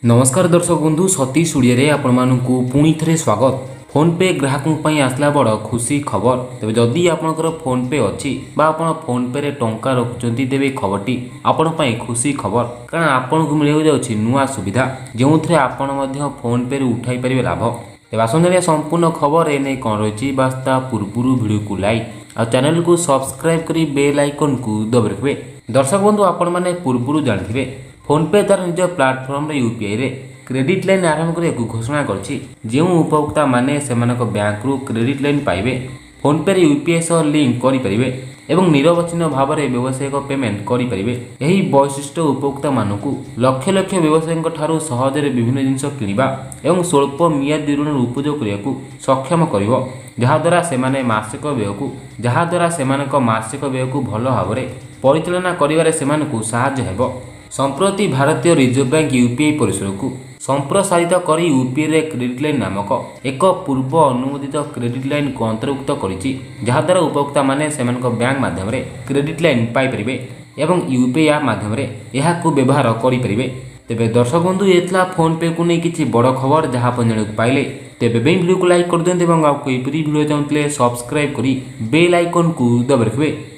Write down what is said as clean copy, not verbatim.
नमस्कार दर्शक बंधु सतीश ओडिया आपको पुणी थे स्वागत। फोनपे ग्राहकों आसला बड़ खुशी खबर। तेज जदि आपंकर फोनपे अच्छी आप फोनपे रे टंका रखुंट तेज खबरटी आपण खुशी खबर, कारण आपन को मिल जाऊँगी नुआ सुविधा जो थे आपण फोनपे उठाई पारे लाभ। तेज आसंजा संपूर्ण खबर एने कौन रही बास्ता पूर्व भिडियो को लाइक और चैनल को सब्सक्राइब कर बेल आइकन को दबाई रखिए। दर्शक बंधु आपण मैंने पूर्व जानते फोनपे तार निज प्लाटफर्म यूपीआई रे क्रेडिट लाइन आरंभ करने को घोषणा करछि। जो उपभोक्ता माने सेमानक बैंक रु क्रेडिट लाइन पाइबे फोनपे रे यूपीआई सह लिंक करि परिबे एवं निरवच्छिन्न भाव में व्यावसायिक पेमेंट करि परिबे। एही वैशिष्ट्य उपभोक्ता मानकु लक्ष लक्ष व्यवसायीक ठारू सहजरे विभिन्न जिनिस किनिबा एवं स्वल्प मियादी ऋण उपयोग करियाकु सक्षम करिवो, जहाद्वारा सेमाने मासिक व्ययकु भल भाव में परिचालना करिवारे सेमानकु सहाय्य हेबो। संप्रति भारतीय रिजर्व बैंक यूपीआई परिसर को संप्रसारित कर यूपीआई रे क्रेडिट लाइन नामक एक पूर्व अनुमोदित क्रेडिट लाइन को अंतर्भुक्त करिछि, जहाद्वारा उपभोक्ता माने सेमानक बैंक माध्यम रे क्रेडिट लाइन पाई परिबे एवं यूपीआई ऐप माध्यम रे एहाकु व्यवहार करि परिबे। तेबे दर्शक बंधु एतला फोन पे को नै किछि बड़ खबर जहाँ अपन जानिक पाइले। तेबे वीडियो को लाइक कर दियंते एवं आपको एपरी वीडियो चाहूँते सब्सक्राइब करी बेल आइकन को दबाइ रखिबे।